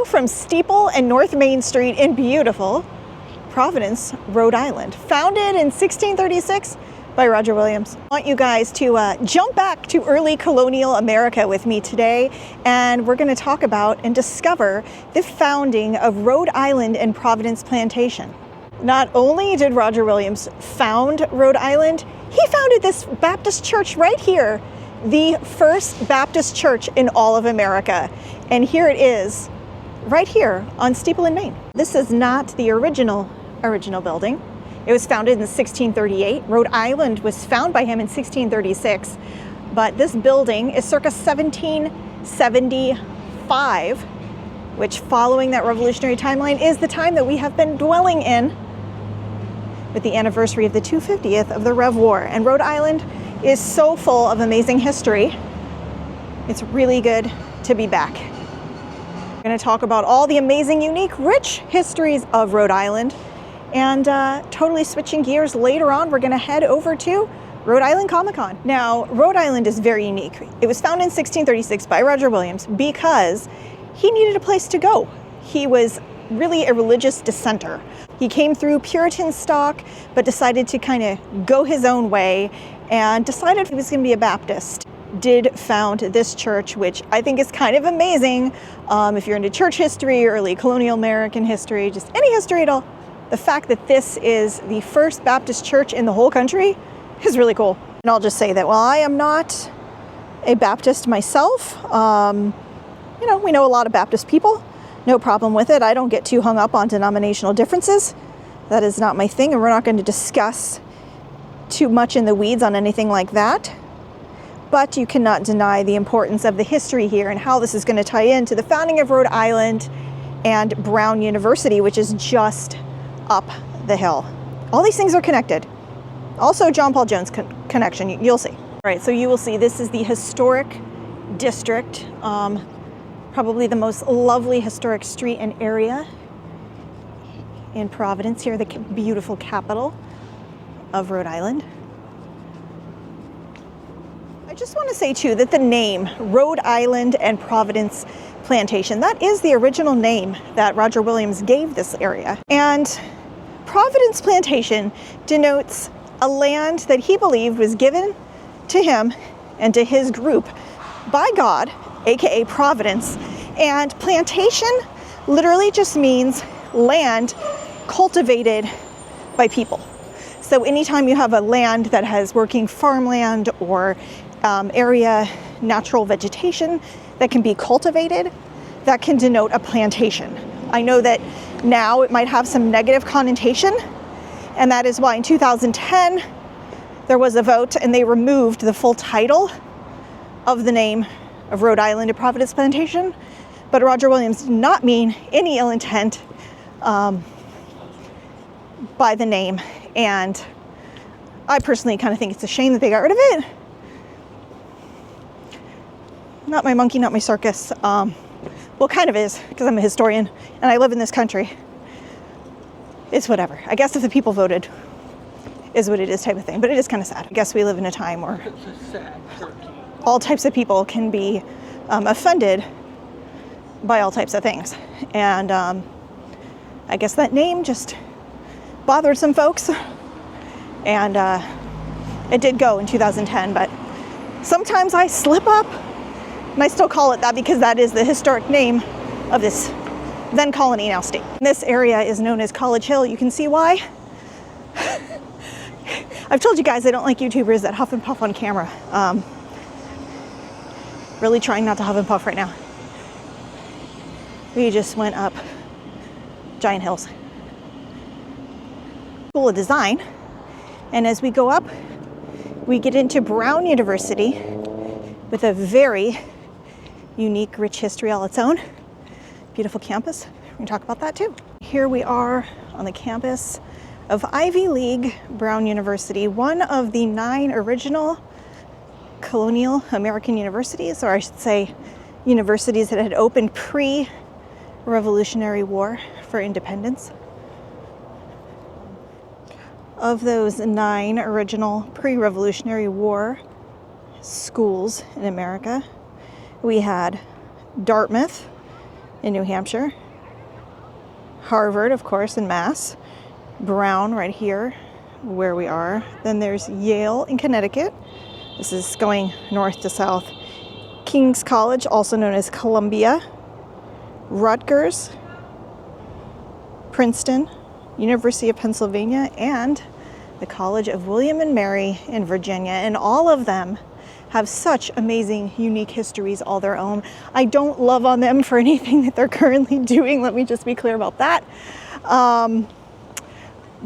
from Steeple and North Main Street in beautiful Providence, Rhode Island. Founded in 1636 by Roger Williams. I want you guys to jump back to early colonial America with me today, and we're going to talk about and discover the founding of Rhode Island and Providence Plantation. Not only did Roger Williams found Rhode Island, he founded this Baptist church right here, the first Baptist church in all of America. And here it is, right here on Steeple in Maine. This is not the original building. It was founded in 1638. Rhode Island was found by him in 1636, but this building is circa 1775, which, following that revolutionary timeline, is the time that we have been dwelling in with the anniversary of the 250th of the Rev War. And Rhode Island is so full of amazing history. It's really good to be back. We're going to talk about all the amazing, unique, rich histories of Rhode Island. And totally switching gears, later on, we're going to head over to Rhode Island Comic-Con. Now, Rhode Island is very unique. It was founded in 1636 by Roger Williams because he needed a place to go. He was really a religious dissenter. He came through Puritan stock, but decided to kind of go his own way and decided he was going to be a Baptist. Did found this church, which I think is kind of amazing. If you're into church history, early colonial American history, just any history at all, the fact that this is the first Baptist church in the whole country is really cool. And I'll just say that while I am not a Baptist myself, we know a lot of Baptist people. No problem with it. I don't get too hung up on denominational differences. That is not my thing, and we're not going to discuss too much in the weeds on anything like that. But you cannot deny the importance of the history here and how this is going to tie into the founding of Rhode Island and Brown University, which is just up the hill. All these things are connected. Also, John Paul Jones connection, you'll see. All right, so you will see this is the historic district, probably the most lovely historic street and area in Providence, here, the beautiful capital of Rhode Island. I just want to say too that the name Rhode Island and Providence Plantation, that is the original name that Roger Williams gave this area. And Providence Plantation denotes a land that he believed was given to him and to his group by God, aka Providence. And plantation literally just means land cultivated by people. So anytime you have a land that has working farmland or area natural vegetation that can be cultivated, that can denote a plantation. I know that now it might have some negative connotation, and that is why in 2010 there was a vote and they removed the full title of the name of Rhode Island and Providence Plantation. But Roger Williams did not mean any ill intent by the name, and I personally kind of think it's a shame that they got rid of it. Not my monkey, not my circus. Well, kind of is, because I'm a historian and I live in this country. It's whatever. I guess if the people voted, is what it is type of thing. But it is kind of sad. I guess we live in a time where all types of people can be offended by all types of things. And I guess that name just bothered some folks. And it did go in 2010, but sometimes I slip up. And I still call it that because that is the historic name of this then colony, now state. This area is known as College Hill. You can see why. I've told you guys I don't like YouTubers that huff and puff on camera. Really trying not to huff and puff right now. We just went up giant hills. School of Design. And as we go up, we get into Brown University with a very unique, rich history all its own. Beautiful campus. We can talk about that too. Here we are on the campus of Ivy League Brown University, one of the 9 original colonial American universities, or I should say universities that had opened pre-Revolutionary War for independence. Of those 9 original pre-Revolutionary War schools in America, we had Dartmouth in New Hampshire. Harvard, of course, in Mass. Brown right here, where we are. Then there's Yale in Connecticut. This is going north to south. King's College, also known as Columbia. Rutgers, Princeton, University of Pennsylvania, and the College of William and Mary in Virginia. And all of them have such amazing, unique histories all their own. I don't love on them for anything that they're currently doing. Let me just be clear about that.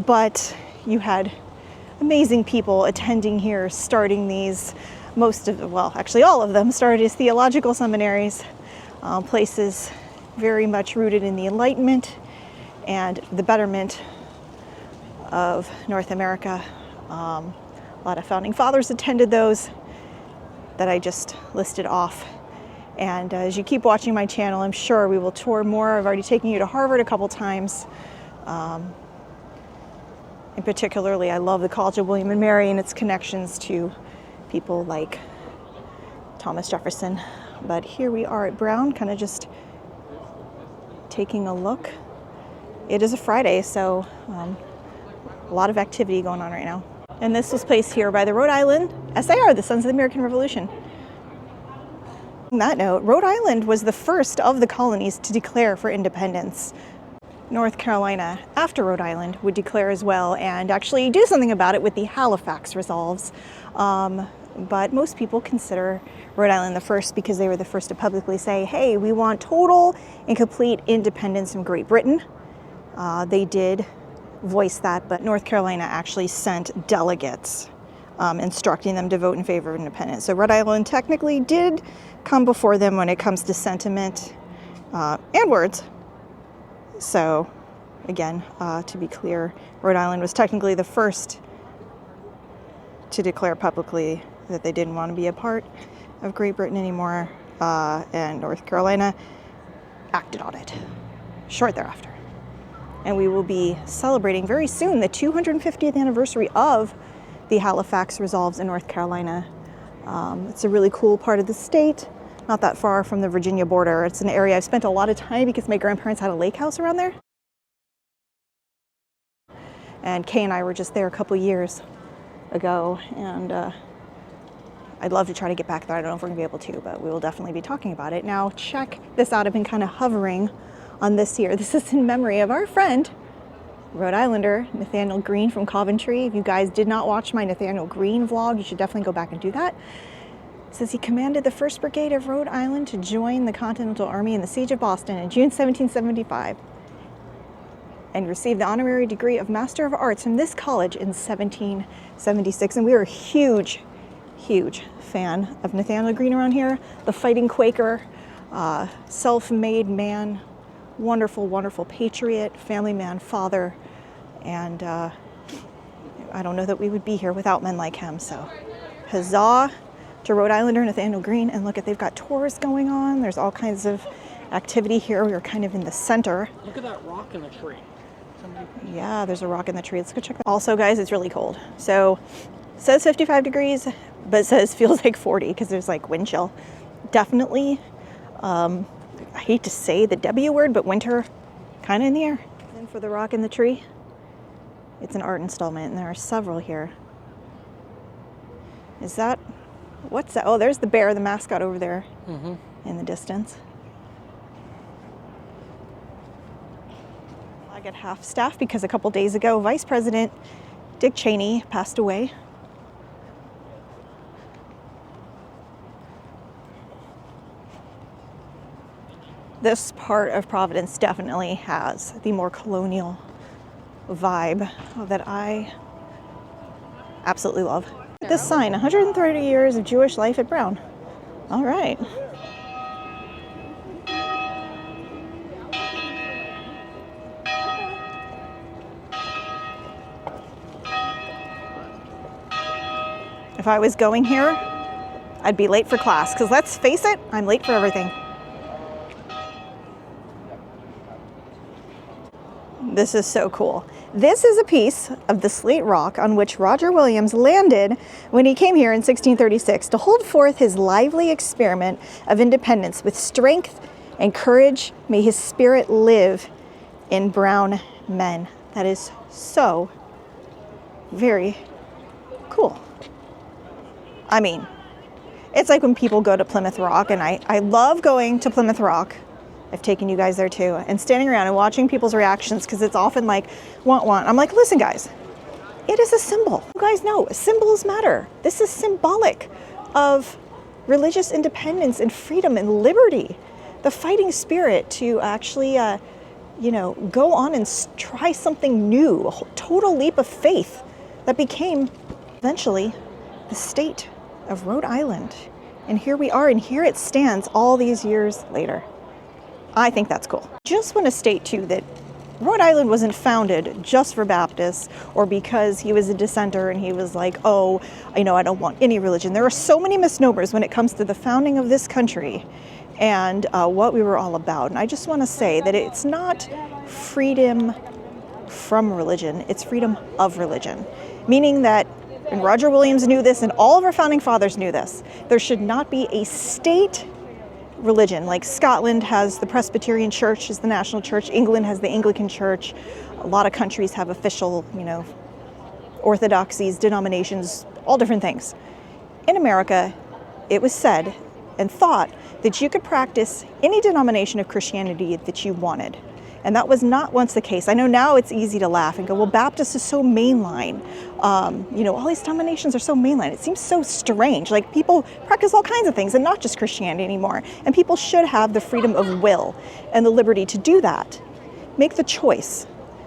But you had amazing people attending here, starting these, actually all of them started as theological seminaries, places very much rooted in the Enlightenment and the betterment of North America. A lot of founding fathers attended those that I just listed off. And as you keep watching my channel, I'm sure we will tour more. I've already taken you to Harvard a couple times. And particularly, I love the College of William and Mary and its connections to people like Thomas Jefferson. But here we are at Brown, kind of just taking a look. It is a Friday, so a lot of activity going on right now. And this was placed here by the Rhode Island SAR, the Sons of the American Revolution. On that note, Rhode Island was the first of the colonies to declare for independence. North Carolina, after Rhode Island, would declare as well and actually do something about it with the Halifax Resolves. But most people consider Rhode Island the first because they were the first to publicly say, hey, we want total and complete independence from Great Britain. They did voice that, but North Carolina actually sent delegates instructing them to vote in favor of independence. So Rhode Island technically did come before them when it comes to sentiment and words. So again, to be clear, Rhode Island was technically the first to declare publicly that they didn't want to be a part of Great Britain anymore, and North Carolina acted on it short thereafter. And we will be celebrating very soon the 250th anniversary of the Halifax Resolves in North Carolina. It's a really cool part of the state, not that far from the Virginia border. It's an area I've spent a lot of time because my grandparents had a lake house around there. And Kay and I were just there a couple years ago, and I'd love to try to get back there. I don't know if we're gonna be able to, but we will definitely be talking about it. Now check this out. I've been kind of hovering on this here. This is in memory of our friend, Rhode Islander Nathaniel Greene from Coventry. If you guys did not watch my Nathaniel Greene vlog, you should definitely go back and do that. It says he commanded the 1st Brigade of Rhode Island to join the Continental Army in the Siege of Boston in June 1775 and received the honorary degree of Master of Arts from this college in 1776. And we are a huge fan of Nathaniel Greene around here. The fighting Quaker, self-made man, wonderful patriot, family man, father, and I don't know that we would be here without men like him. So huzzah to Rhode Islander Nathaniel Greene. And look, at they've got tours going on. There's all kinds of activity here. We are kind of in the center. Look at that rock in the tree. Yeah, there's a rock in the tree. Let's go check that. Also, guys, it's really cold. So it says 55 degrees, but it says feels like 40 because there's like wind chill. Definitely, I hate to say the W word, but winter kind of in the air. And for the rock in the tree, it's an art installment, and there are several here. Is that, what's that? Oh, there's the bear, the mascot over there in the distance. I get half staff because a couple days ago, Vice President Dick Cheney passed away. This part of Providence definitely has the more colonial vibe that I absolutely love. This sign, 130 years of Jewish life at Brown. All right. If I was going here, I'd be late for class, because let's face it, I'm late for everything. This is so cool. This is a piece of the slate rock on which Roger Williams landed when he came here in 1636 to hold forth his lively experiment of independence with strength and courage. May his spirit live in brown men. That is so very cool. I mean, it's like when people go to Plymouth Rock, and I love going to Plymouth Rock. I've taken you guys there too, and standing around and watching people's reactions, because it's often like, want. I'm like, listen guys, it is a symbol. You guys know, symbols matter. This is symbolic of religious independence and freedom and liberty. The fighting spirit to actually, go on and try something new, a total leap of faith that became eventually the state of Rhode Island. And here we are, and here it stands all these years later. I think that's cool. Just want to state too that Rhode Island wasn't founded just for Baptists or because he was a dissenter and he was like, oh, I don't want any religion. There are so many misnomers when it comes to the founding of this country and what we were all about. And I just want to say that it's not freedom from religion, it's freedom of religion. Meaning that, and Roger Williams knew this, and all of our founding fathers knew this, there should not be a state religion. Like Scotland has the Presbyterian Church as the national church, England has the Anglican Church, a lot of countries have official, orthodoxies, denominations, all different things. In America, it was said and thought that you could practice any denomination of Christianity that you wanted. And that was not once the case. I know now it's easy to laugh and go, well, Baptist is so mainline. All these denominations are so mainline. It seems so strange. Like people practice all kinds of things and not just Christianity anymore. And people should have the freedom of will and the liberty to do that. Make the choice.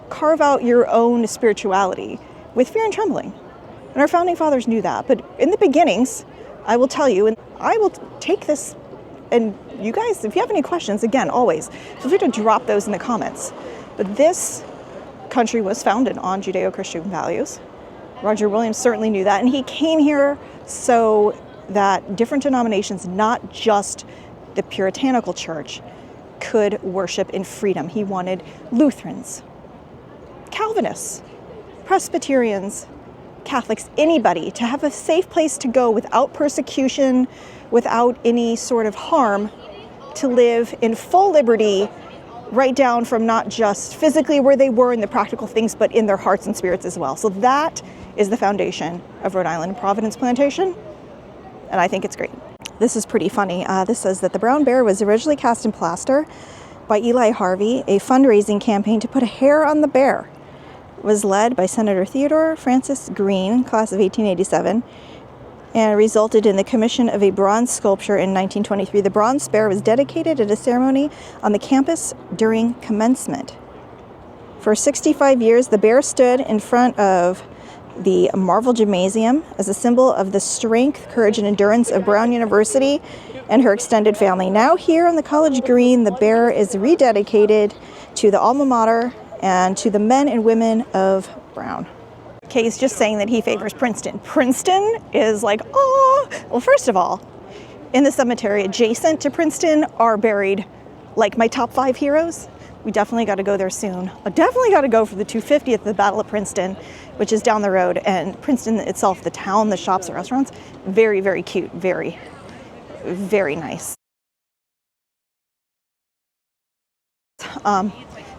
Carve out your own spirituality with fear and trembling. And our founding fathers knew that. But in the beginnings, I will tell you, and I will take this. And you guys, if you have any questions, again, always feel free to drop those in the comments. But this country was founded on Judeo-Christian values. Roger Williams certainly knew that. And he came here so that different denominations, not just the puritanical church, could worship in freedom. He wanted Lutherans, Calvinists, Presbyterians, Catholics, anybody to have a safe place to go without persecution, without any sort of harm, to live in full liberty, right down from not just physically where they were in the practical things, but in their hearts and spirits as well. So that is the foundation of Rhode Island Providence Plantation, and I think it's great. This is pretty funny. This says that the brown bear was originally cast in plaster by Eli Harvey. A fundraising campaign to put a hair on the bear was led by Senator Theodore Francis Green, class of 1887, and resulted in the commission of a bronze sculpture in 1923. The bronze bear was dedicated at a ceremony on the campus during commencement. For 65 years, the bear stood in front of the Marvel Gymnasium as a symbol of the strength, courage, and endurance of Brown University and her extended family. Now here on the college green, the bear is rededicated to the alma mater and to the men and women of Brown. Okay, he's just saying that he favors Princeton. Princeton is like, oh, well, first of all, in the cemetery adjacent to Princeton are buried like my top 5 heroes. We definitely got to go there soon. I definitely got to go for the 250th, the Battle of Princeton, which is down the road. And Princeton itself, the town, the shops, the restaurants, very, very cute, very, very nice.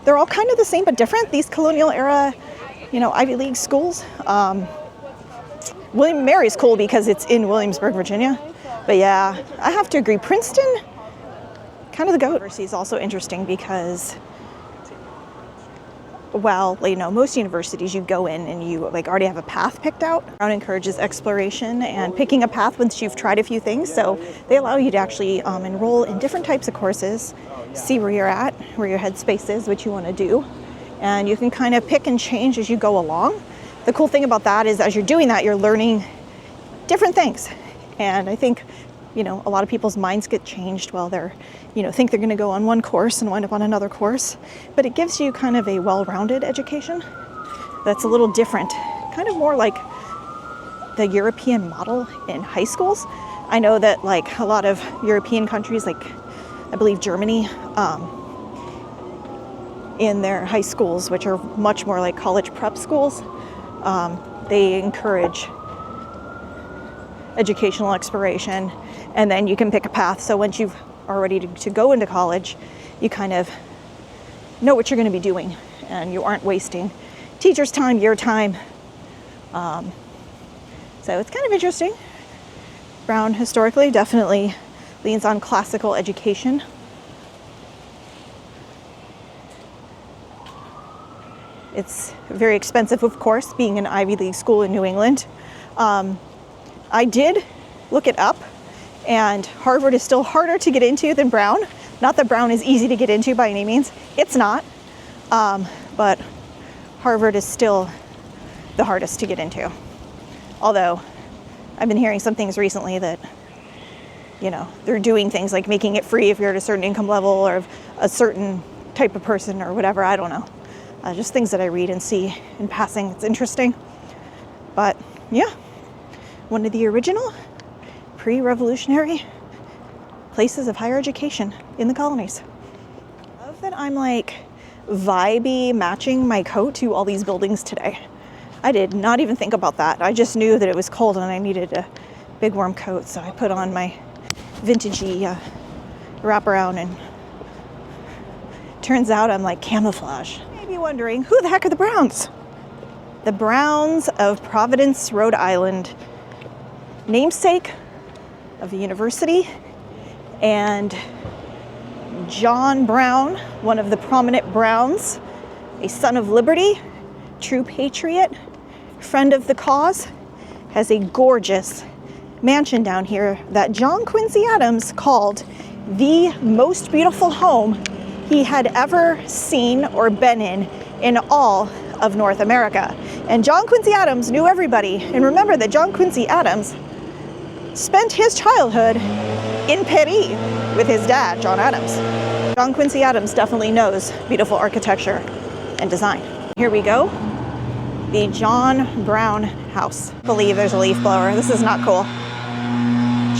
They're all kind of the same but different. These colonial era, Ivy League schools. William & Mary's cool because it's in Williamsburg, Virginia. But yeah, I have to agree. Princeton, kind of the goat. University is also interesting because, well, most universities you go in and you already have a path picked out. Brown encourages exploration and picking a path once you've tried a few things. So they allow you to actually enroll in different types of courses, see where you're at, where your headspace is, what you want to do. And you can kind of pick and change as you go along. The cool thing about that is as you're doing that, you're learning different things. And I think, a lot of people's minds get changed while they're, think they're going to go on one course and wind up on another course. But it gives you kind of a well-rounded education that's a little different, kind of more like the European model in high schools. I know that a lot of European countries, I believe Germany, in their high schools, which are much more like college prep schools, they encourage educational exploration, and then you can pick a path. So once you've are ready to go into college, you kind of know what you're going to be doing, and you aren't wasting teachers' time, your time. So it's kind of interesting. Brown historically definitely leans on classical education. It's very expensive, of course, being an Ivy League school in New England. I did look it up, and Harvard is still harder to get into than Brown. Not that Brown is easy to get into by any means. It's not. But Harvard is still the hardest to get into. Although I've been hearing some things recently that, you know, they're doing things like making it free if you're at a certain income level or a certain type of person or whatever. I don't know. Just things that I read and see in passing. It's interesting. But yeah, one of the original pre-revolutionary places of higher education in the colonies. I love that I'm like vibey matching my coat to all these buildings today. I did not even think about that. I just knew that it was cold and I needed a big warm coat, so I put on my vintagey wraparound, and turns out I'm like camouflage. You may be wondering, who the heck are the Browns? The Browns of Providence, Rhode Island, namesake of the university, and John Brown, one of the prominent Browns, a son of liberty, true patriot, friend of the cause, has a gorgeous mansion down here that John Quincy Adams called the most beautiful home he had ever seen or been in all of North America. And John Quincy Adams knew everybody. And remember that John Quincy Adams spent his childhood in Paris with his dad, John Adams. John Quincy Adams definitely knows beautiful architecture and design. Here we go. The John Brown house. I believe there's a leaf blower. This is not cool.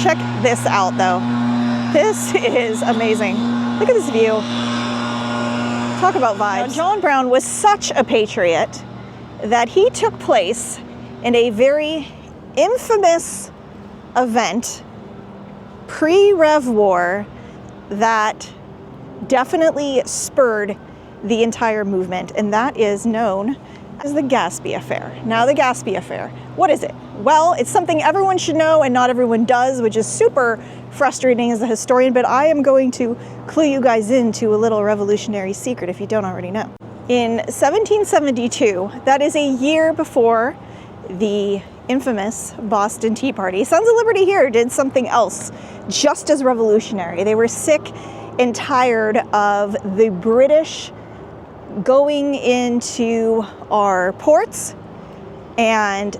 Check this out though. This is amazing. Look at this view. Talk about vibes. Now, John Brown was such a patriot that he took place in a very infamous event pre-Rev War that definitely spurred the entire movement, and that is known as the Gaspee Affair. Now, the Gaspee Affair, what is it? Well, it's something everyone should know and not everyone does, which is super frustrating as a historian, but I am going to clue you guys into a little revolutionary secret if you don't already know. In 1772, that is a year before the infamous Boston Tea Party, Sons of Liberty here did something else just as revolutionary. They were sick and tired of the British going into our ports and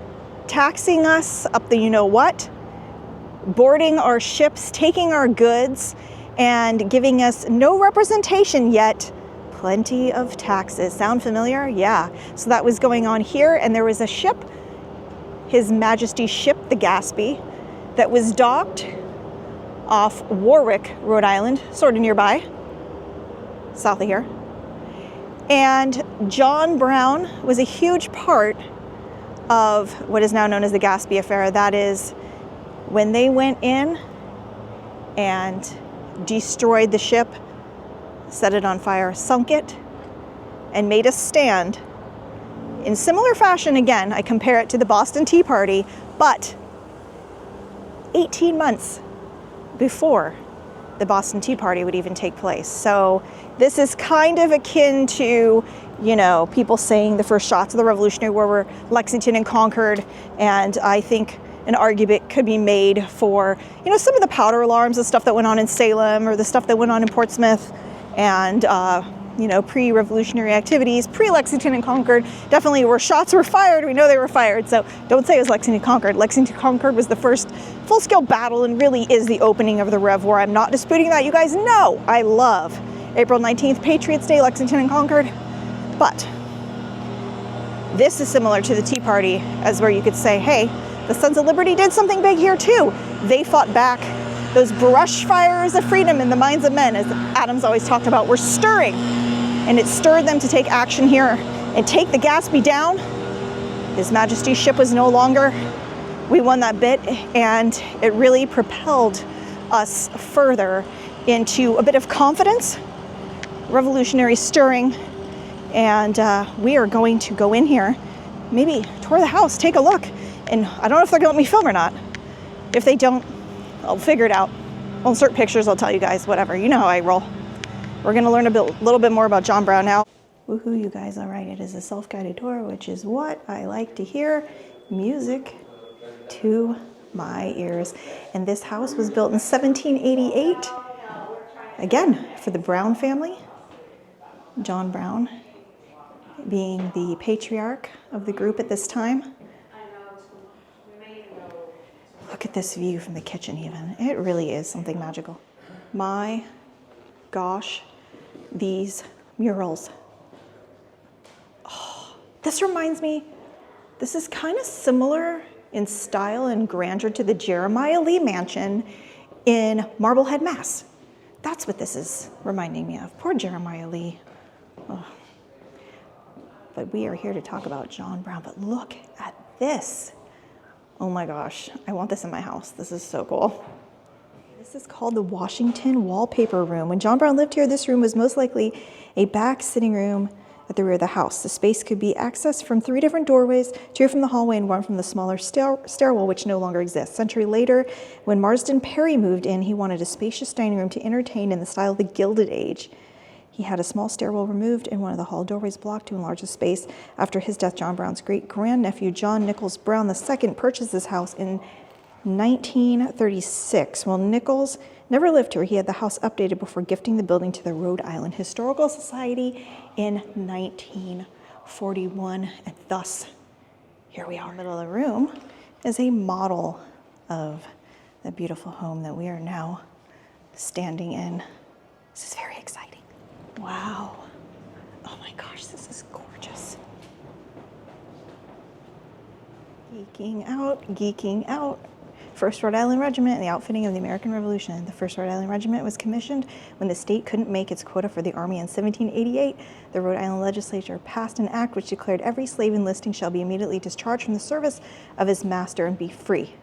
taxing us up the you-know-what, boarding our ships, taking our goods, and giving us no representation yet plenty of taxes. Sound familiar? Yeah. So that was going on here, and there was a ship, His Majesty's ship, the Gaspee, that was docked off Warwick, Rhode Island, sort of nearby, south of here. And John Brown was a huge part of what is now known as the Gaspee Affair. That is when they went in and destroyed the ship, set it on fire, sunk it, and made a stand. In similar fashion, again, I compare it to the Boston Tea Party, but 18 months before the Boston Tea Party would even take place. So this is kind of akin to, you know, people saying the first shots of the Revolutionary War were Lexington and Concord, and I think an argument could be made for, you know, some of the powder alarms, the stuff that went on in Salem or the stuff that went on in Portsmouth, and you know, pre-revolutionary activities, pre-Lexington and Concord, definitely where shots were fired, we know they were fired, so don't say it was Lexington and Concord. Lexington and Concord was the first full-scale battle and really is the opening of the Rev War. I'm not disputing that. You guys know I love April 19th, Patriots Day, Lexington and Concord, but this is similar to the Tea Party as where you could say, hey, the Sons of Liberty did something big here too. They fought back. Those brush fires of freedom in the minds of men, as Adams always talked about, were stirring. And it stirred them to take action here and take the Gaspee down. His Majesty's ship was no longer. We won that bit, and it really propelled us further into a bit of confidence, revolutionary stirring, and we are going to go in here, maybe tour the house, take a look, and I don't know if they're gonna let me film or not. If they don't, I'll figure it out. I'll insert pictures, I'll tell you guys, whatever. You know how I roll. We're gonna learn a little bit more about John Brown now. Woohoo, you guys, all right, it is a self-guided tour, which is what I like to hear. Music to my ears. And this house was built in 1788, again, for the Brown family. John Brown being the patriarch of the group at this time. Look at this view from the kitchen even. It really is something magical. My gosh, these murals. Oh, this reminds me, this is kind of similar in style and grandeur to the Jeremiah Lee Mansion in Marblehead, Mass. That's what this is reminding me of. Poor Jeremiah Lee. Oh. But we are here to talk about John Brown. But look at this. Oh my gosh, I want this in my house. This is so cool. This is called the Washington Wallpaper Room. When John Brown lived here, this room was most likely a back sitting room at the rear of the house. The space could be accessed from 3 different doorways, 2 from the hallway and 1 from the smaller stairwell, which no longer exists. A century later, when Marsden Perry moved in, he wanted a spacious dining room to entertain in the style of the Gilded Age. He had a small stairwell removed and one of the hall doorways blocked to enlarge the space. After his death, John Brown's great-grandnephew, John Nichols Brown II, purchased this house in 1936. While Nichols never lived here, he had the house updated before gifting the building to the Rhode Island Historical Society in 1941. And thus, here we are. In the middle of the room is a model of the beautiful home that we are now standing in. This is very exciting. Wow. Oh my gosh, this is gorgeous. Geeking out. 1st Rhode Island Regiment and the outfitting of the American Revolution. The 1st Rhode Island Regiment was commissioned when the state couldn't make its quota for the Army in 1788. The Rhode Island legislature passed an act which declared every slave enlisting shall be immediately discharged from the service of his master and be free,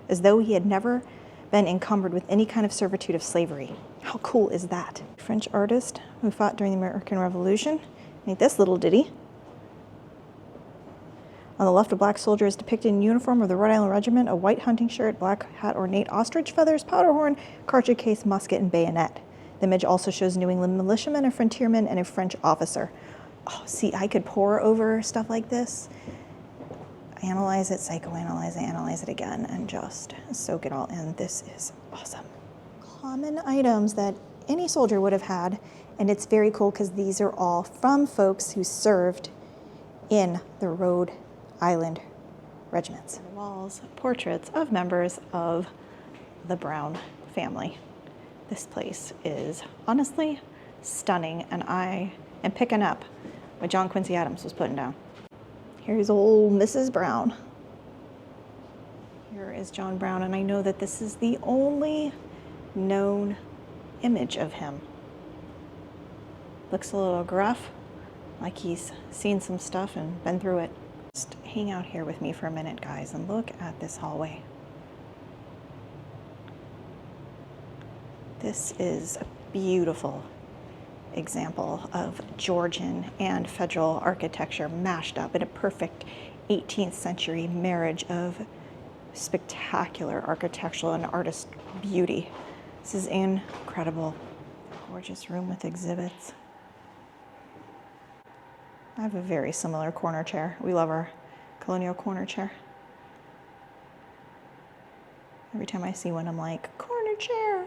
as though he had never been encumbered with any kind of servitude of slavery. How cool is that? French artist who fought during the American Revolution made this little ditty. On the left, a black soldier is depicted in uniform of the Rhode Island Regiment, a white hunting shirt, black hat, ornate ostrich feathers, powder horn, cartridge case, musket, and bayonet. The image also shows New England militiamen, a frontierman, and a French officer. Oh, see, I could pore over stuff like this, analyze it, psychoanalyze it, analyze it again, and just soak it all in. This is awesome. Common items that any soldier would have had, and it's very cool because these are all from folks who served in the Rhode Island regiments. On the walls, portraits of members of the Brown family. This place is honestly stunning, and I am picking up what John Quincy Adams was putting down. Here's old Mrs. Brown. Here is John Brown, and I know that this is the only known image of him. Looks a little gruff, like he's seen some stuff and been through it. Just hang out here with me for a minute, guys, and look at this hallway. This is a beautiful example of Georgian and federal architecture mashed up in a perfect 18th century marriage of spectacular architectural and artist beauty. This is incredible. Gorgeous room with exhibits. I have a very similar corner chair. We love our Colonial corner chair. Every time I see one, I'm like, corner chair.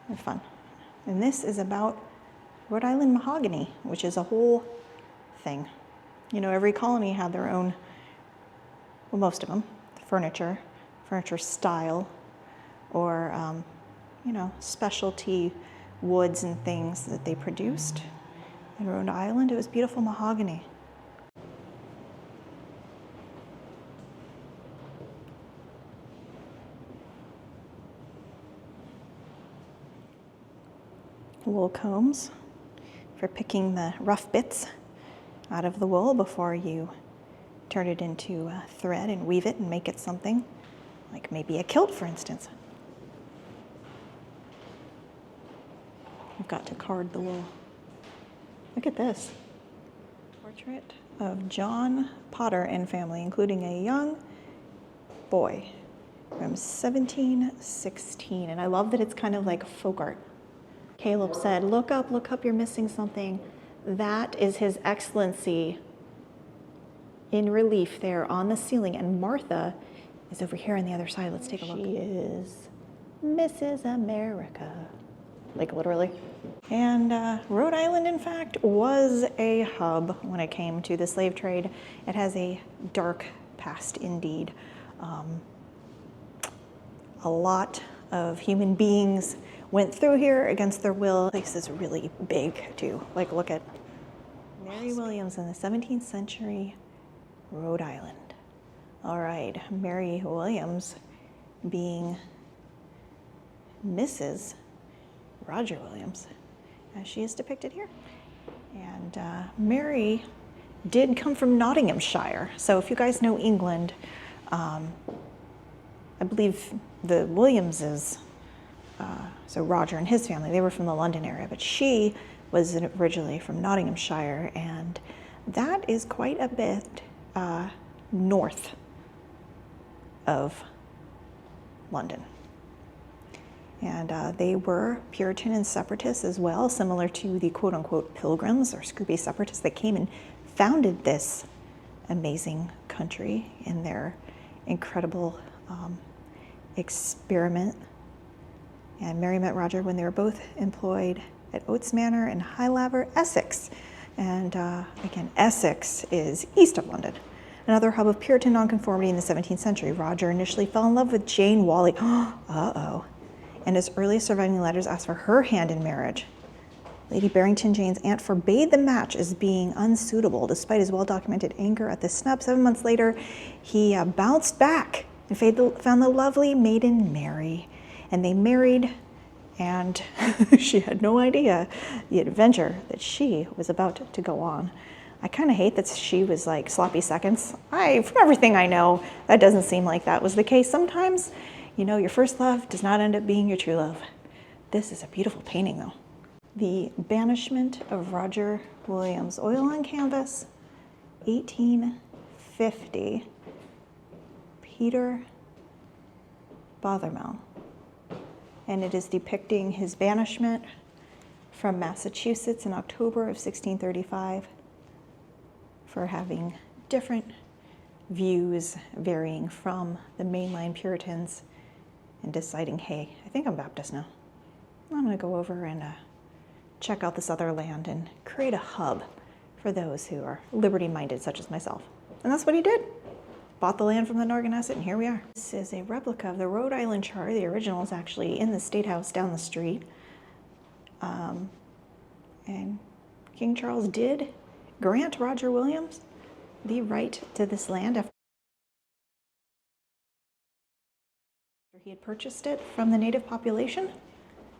They're fun. And this is about Rhode Island mahogany, which is a whole thing. You know, every colony had their own, well, most of them, furniture style, or, you know, specialty woods and things that they produced. In Rhode Island, it was beautiful mahogany. Wool combs for picking the rough bits out of the wool before you turn it into thread and weave it and make it something, like maybe a kilt, for instance. I've got to card the wall. Look at this. Portrait of John Potter and family, including a young boy from 1716. And I love that it's kind of like folk art. Caleb said, look up, you're missing something. That is His Excellency in relief there on the ceiling. And Martha is over here on the other side. Let's take a look. She is Mrs. America. Like literally. And Rhode Island, in fact, was a hub when it came to the slave trade. It has a dark past indeed. A lot of human beings went through here against their will. The place is really big too. Like look at Mary Williams in the 17th century, Rhode Island. All right, Mary Williams being Mrs. Roger Williams, as she is depicted here. And Mary did come from Nottinghamshire. So if you guys know England, I believe the Williamses, so Roger and his family, they were from the London area, but she was originally from Nottinghamshire, and that is quite a bit north of London. And they were Puritan and separatists as well, similar to the quote-unquote pilgrims or Scrooby separatists that came and founded this amazing country in their incredible experiment. And Mary met Roger when they were both employed at Oates Manor in High Laver, Essex. And again, Essex is east of London. Another hub of Puritan nonconformity in the 17th century. Roger initially fell in love with Jane Whalley. Uh-oh. And his earliest surviving letters asked for her hand in marriage. Lady Barrington, Jane's aunt, forbade the match as being unsuitable. Despite his well-documented anger at the snub, 7 months later, he bounced back and found the lovely maiden Mary. And they married, and she had no idea the adventure that she was about to go on. I kind of hate that she was like sloppy seconds. From everything I know, that doesn't seem like that was the case. Sometimes, you know, your first love does not end up being your true love. This is a beautiful painting, though. The Banishment of Roger Williams, oil on canvas, 1850. Peter Bothermell. And it is depicting his banishment from Massachusetts in October of 1635 for having different views varying from the mainline Puritans and deciding, hey, I think I'm Baptist now. I'm going to go over and check out this other land and create a hub for those who are liberty-minded, such as myself. And that's what he did. Bought the land from the Narragansett, and here we are. This is a replica of the Rhode Island Charter. The original is actually in the State House down the street. And King Charles did grant Roger Williams the right to this land after he had purchased it from the native population.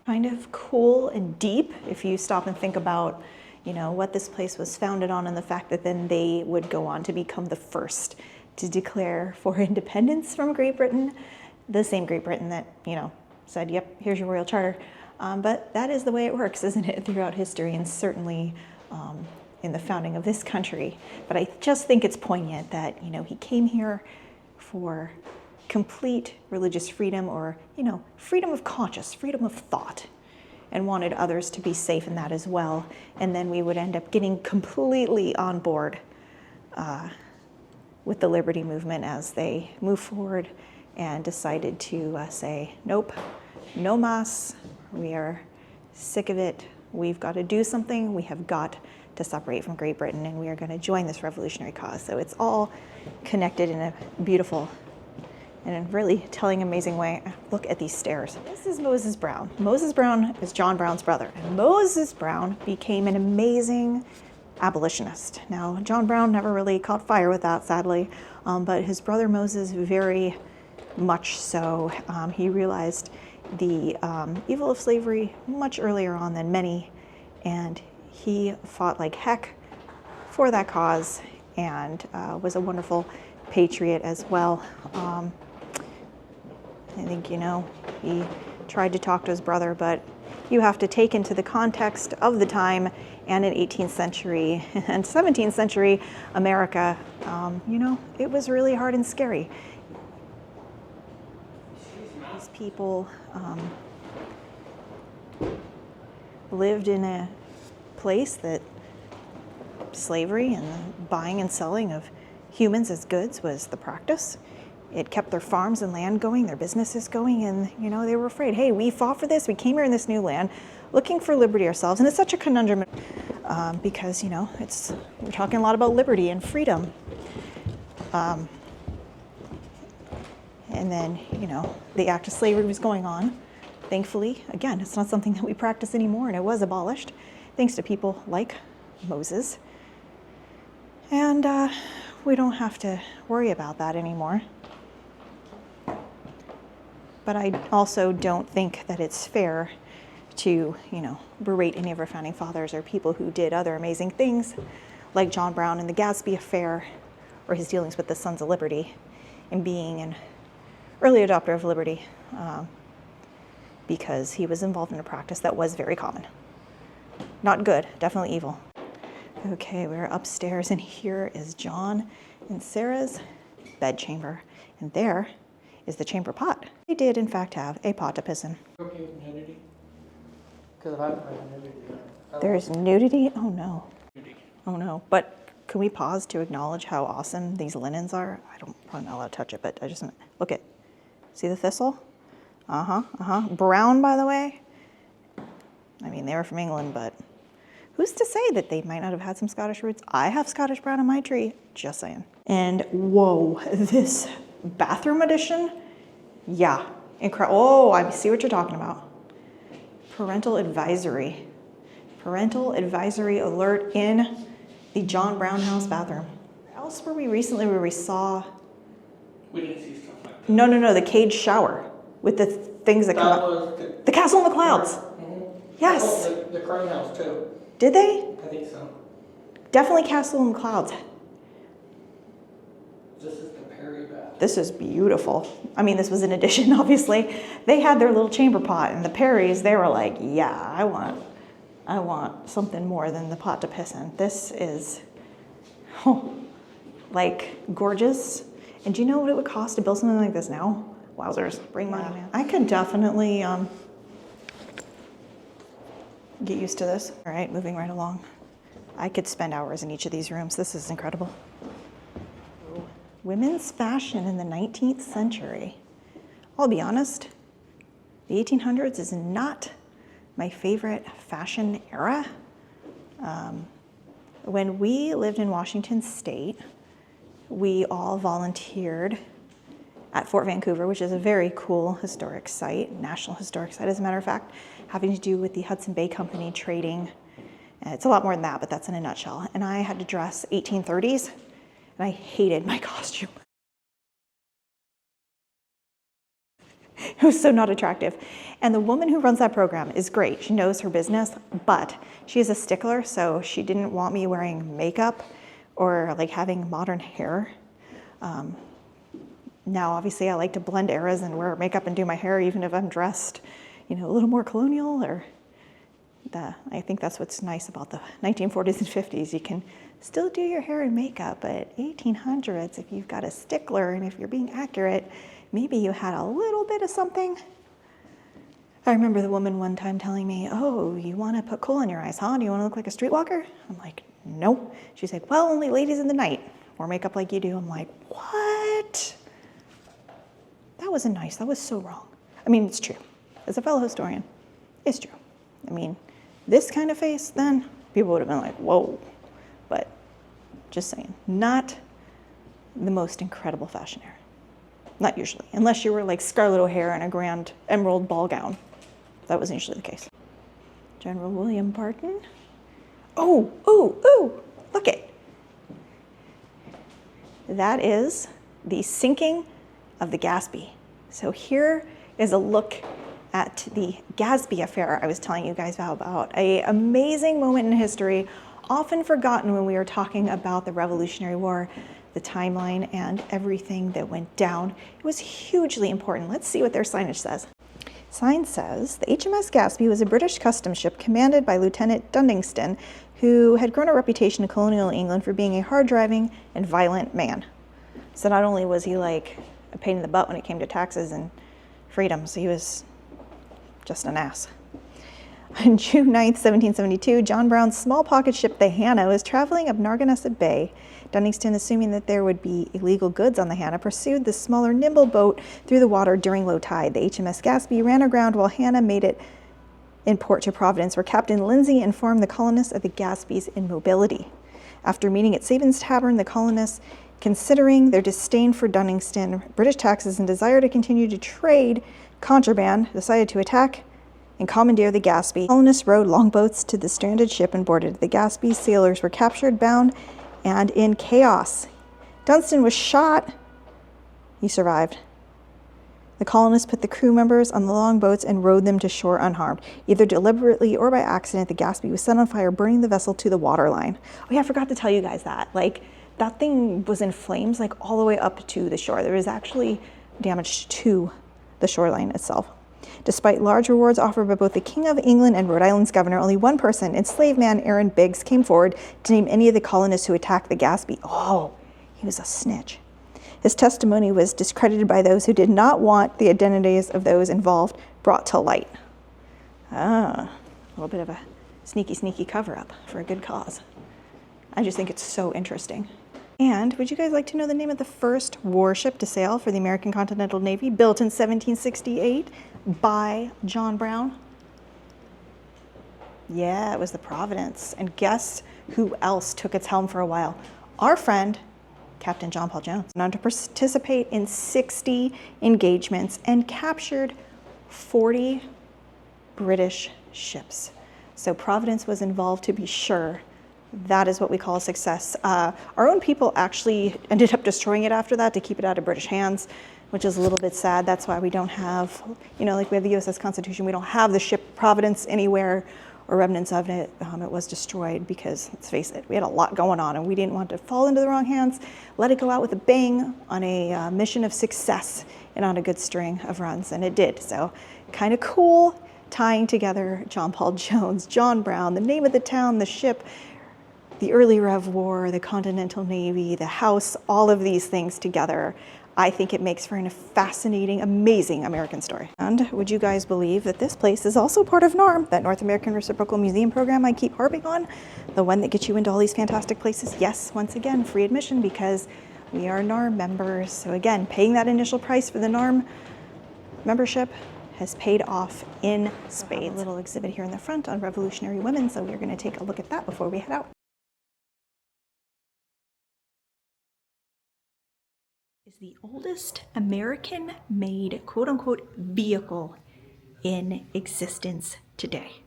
Kind of cool and deep if you stop and think about, you know, what this place was founded on and the fact that then they would go on to become the first to declare for independence from Great Britain, the same Great Britain that, you know, said, yep, here's your royal charter. But that is the way it works, isn't it, throughout history, and certainly in the founding of this country. But I just think it's poignant that, you know, he came here for complete religious freedom, or, you know, freedom of conscience, freedom of thought, and wanted others to be safe in that as well. And then we would end up getting completely on board with the liberty movement as they move forward and decided to say, nope, no mas, we are sick of it, we've got to do something, we have got to separate from Great Britain, and we are going to join this revolutionary cause. So it's all connected in a beautiful and a really telling, amazing way. Look at these stairs. This is Moses Brown. Moses Brown is John Brown's brother, and Moses Brown became an amazing abolitionist. Now, John Brown never really caught fire with that, sadly, but his brother Moses very much so. He realized the evil of slavery much earlier on than many, and he fought like heck for that cause, and was a wonderful patriot as well. I think, you know, he tried to talk to his brother, but you have to take into the context of the time and in 18th century and 17th century America. You know, it was really hard and scary. These people lived in a place that slavery and the buying and selling of humans as goods was the practice. It kept their farms and land going, their businesses going, and you know, they were afraid, hey, we fought for this, we came here in this new land looking for liberty ourselves. And it's such a conundrum because, you know, we're talking a lot about liberty and freedom. And then, you know, the act of slavery was going on. Thankfully, again, it's not something that we practice anymore, and it was abolished thanks to people like Moses. And we don't have to worry about that anymore. But I also don't think that it's fair to, you know, berate any of our founding fathers or people who did other amazing things, like John Brown and the Gaspee Affair, or his dealings with the Sons of Liberty, and being an early adopter of liberty, because he was involved in a practice that was very common. Not good, definitely evil. Okay, we're upstairs, and here is John and Sarah's bedchamber, and there is the chamber pot. They did, in fact, have a pot to piss in. Okay with nudity? Because if I don't have nudity, There's nudity? Oh no. Oh no. But can we pause to acknowledge how awesome these linens are? I'm probably not allowed to touch it, but I just look at. See the thistle? Brown, by the way. I mean, they were from England, but who's to say that they might not have had some Scottish roots? I have Scottish brown on my tree, just saying. And whoa, this bathroom edition, yeah, incredible. Oh, I see what you're talking about. Parental advisory alert in the John Brown house bathroom. Where else were we recently where we saw? we didn't see stuff like that. No, the cage shower with the things that come up. The castle in the clouds. Mm-hmm. Yes. Oh, the Crane House too. Did they? I think so. Definitely castle in the clouds. This is the Perry bath. This is beautiful. I mean, this was an addition, obviously. They had their little chamber pot, and the Perrys, they were like, yeah, I want something more than the pot to piss in. This is, like, gorgeous. And do you know what it would cost to build something like this now? Wowzers, bring money, man. I could definitely get used to this. All right, moving right along. I could spend hours in each of these rooms. This is incredible. Women's fashion in the 19th century. I'll be honest, the 1800s is not my favorite fashion era. When we lived in Washington State, we all volunteered at Fort Vancouver, which is a very cool historic site, national historic site, as a matter of fact, having to do with the Hudson Bay Company trading. It's a lot more than that, but that's in a nutshell. And I had to dress 1830s, and I hated my costume. It was so not attractive. And the woman who runs that program is great. She knows her business, but she is a stickler, so she didn't want me wearing makeup or like having modern hair. Now, obviously, I like to blend eras and wear makeup and do my hair, even if I'm dressed, you know, a little more colonial. I think that's what's nice about the 1940s and 50s. You can still do your hair and makeup, but 1800s, if you've got a stickler and if you're being accurate, maybe you had a little bit of something. I remember the woman one time telling me, oh, you want to put coal in your eyes, huh? Do you want to look like a streetwalker? I'm like, no. She's like, well, only ladies in the night wear makeup like you do. I'm like, what? That wasn't nice. That was so wrong. I mean, it's true. As a fellow historian, it's true. I mean, this kind of face, then people would have been like, whoa. But just saying, not the most incredible fashion era. Not usually, unless you were like Scarlett O'Hara in a grand emerald ball gown. That was usually the case. General William Barton. Oh, look it. That is the sinking of the Gaspee. So here is a look at the Gaspee Affair I was telling you guys about. An amazing moment in history, often forgotten when we are talking about the Revolutionary War, the timeline, and everything that went down. It was hugely important. Let's see what their signage says. Sign says the HMS Gaspee was a British customs ship commanded by Lieutenant Dundingston, who had grown a reputation in colonial England for being a hard-driving and violent man. So not only was he like a pain in the butt when it came to taxes and freedoms, he was just an ass. On June 9th, 1772, John Brown's small pocket ship, the Hannah, was traveling up Narragansett Bay. Dundingston, assuming that there would be illegal goods on the Hannah, pursued the smaller, nimble boat through the water during low tide. The HMS Gaspee ran aground while Hannah made it in port to Providence, where Captain Lindsay informed the colonists of the Gaspee's immobility. After meeting at Sabin's Tavern, the colonists, considering their disdain for Dundingston, British taxes, and desire to continue to trade contraband, decided to attack and commandeer the Gaspee. Colonists rowed longboats to the stranded ship and boarded. The Gaspee sailors were captured, bound, and in chaos. Dunstan was shot. He survived. The colonists put the crew members on the longboats and rowed them to shore unharmed. Either deliberately or by accident, the Gaspee was set on fire, burning the vessel to the waterline. Oh yeah, I forgot to tell you guys that. Like, that thing was in flames, like all the way up to the shore. There was actually damage to the shoreline itself. Despite large rewards offered by both the King of England and Rhode Island's governor, only one person, enslaved man Aaron Biggs, came forward to name any of the colonists who attacked the Gaspee. Oh, he was a snitch. His testimony was discredited by those who did not want the identities of those involved brought to light. A little bit of a sneaky cover-up for a good cause. I just think it's so interesting. And would you guys like to know the name of the first warship to sail for the American Continental Navy, built in 1768 by John Brown? Yeah, it was the Providence. And guess who else took its helm for a while? Our friend, Captain John Paul Jones. Went on to participate in 60 engagements and captured 40 British ships. So Providence was involved, to be sure. That is what we call a success. Our own people actually ended up destroying it after that to keep it out of British hands, which is a little bit sad. That's why we don't have, like we have the USS Constitution, we don't have the ship Providence anywhere or remnants of it. It was destroyed because, let's face it, we had a lot going on and we didn't want to fall into the wrong hands. Let it go out with a bang on a mission of success and on a good string of runs, and it did. So kind of cool tying together John Paul Jones, John Brown, the name of the town, the ship, the early Rev War, the Continental Navy, the House, all of these things together. I think it makes for a fascinating, amazing American story. And would you guys believe that this place is also part of NARM, that North American Reciprocal Museum program I keep harping on, the one that gets you into all these fantastic places? Yes, once again, free admission because we are NARM members. So again, paying that initial price for the NARM membership has paid off in spades. A little exhibit here in the front on Revolutionary Women, so we're going to take a look at that before we head out. Is the oldest American-made quote-unquote vehicle in existence today.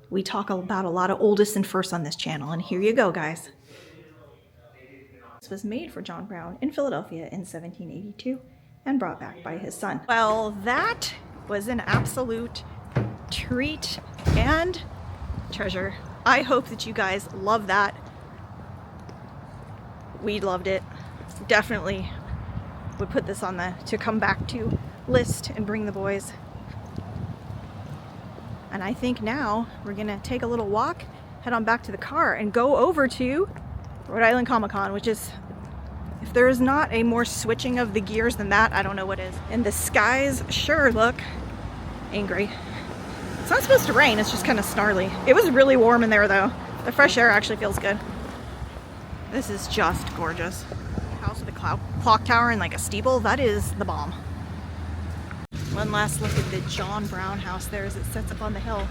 We talk about a lot of oldest and first on this channel, and here you go, guys. This was made for John Brown in Philadelphia in 1782 and brought back by his son. Well, that was an absolute treat and treasure. I hope that you guys love that. We loved it. Definitely would put this on the to come back to list and bring the boys. And I think now we're gonna take a little walk, head on back to the car, and go over to Rhode Island Comic-Con, which is, if there is not a more switching of the gears than that, I don't know what is. And the skies sure look angry. It's not supposed to rain, it's just kind of snarly. It was really warm in there though. The fresh air actually feels good. This is just gorgeous. House with a clock tower and like a steeple, that is the bomb. One last look at the John Brown house there as it sets up on the hill.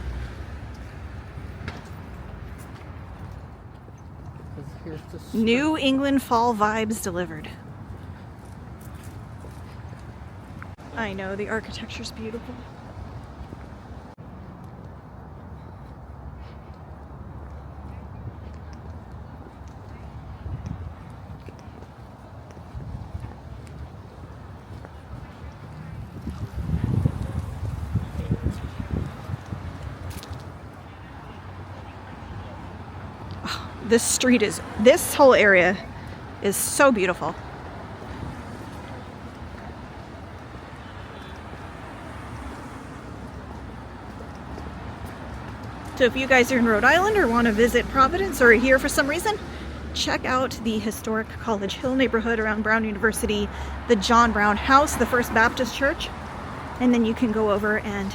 New England fall vibes delivered. I know, the architecture's beautiful. This whole area is so beautiful. So if you guys are in Rhode Island or want to visit Providence or are here for some reason, check out the historic College Hill neighborhood around Brown University, the John Brown House, the First Baptist Church, and then you can go over and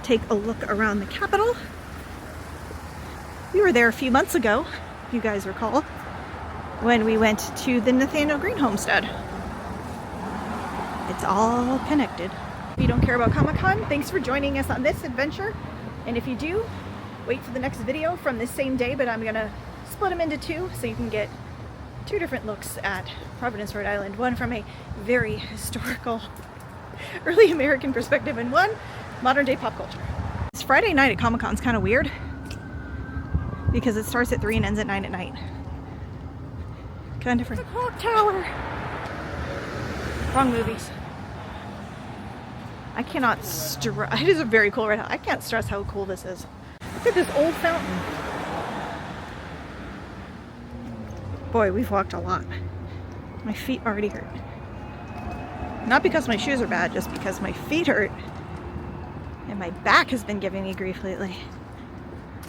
take a look around the Capitol. We were there a few months ago, if you guys recall, when we went to the Nathaniel Green homestead. It's all connected. If you don't care about Comic-Con, thanks for joining us on this adventure. And if you do, wait for the next video from this same day, but I'm gonna split them into two so you can get two different looks at Providence, Rhode Island. One from a very historical, early American perspective, and one modern day pop culture. This Friday night at Comic-Con is kind of weird because it starts at 3 and ends at 9 at night. Kind of different. The clock tower. Wrong movies. I cannot stress. It is a very cool right now. I can't stress how cool this is. Look at this old fountain. Boy, we've walked a lot. My feet already hurt. Not because my shoes are bad, just because my feet hurt. And my back has been giving me grief lately.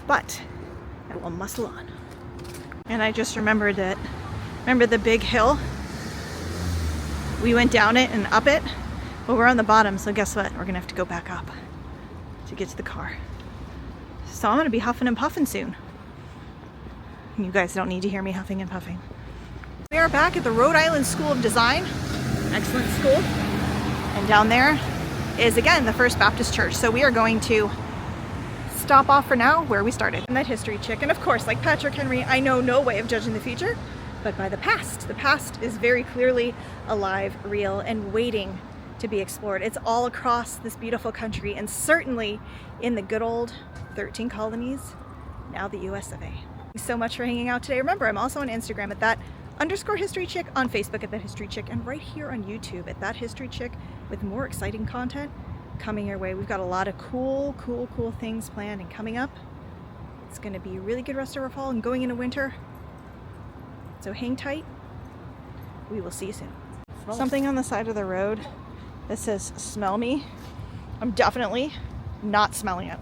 But I will muscle on. And I just remembered that, remember the big hill? We went down it and up it, but we're on the bottom, so guess what? We're gonna have to go back up to get to the car. So I'm gonna be huffing and puffing soon. You guys don't need to hear me huffing and puffing. We are back at the Rhode Island School of Design. Excellent school. And down there is, again, the First Baptist Church. So we are going to stop off for now where we started. And that history chick. And of course, like Patrick Henry, I know no way of judging the future, but by the past. The past is very clearly alive, real, and waiting to be explored. It's all across this beautiful country, and certainly in the good old 13 colonies, now the US of A. Thanks so much for hanging out today. Remember, I'm also on Instagram at _historychick, on Facebook at @historychick, and right here on YouTube at @historychick, with more exciting content coming your way. We've got a lot of cool things planned and coming up. It's going to be a really good rest of our fall and going into winter. So hang tight. We will see you soon. Something on the side of the road that says "smell me." I'm definitely not smelling it.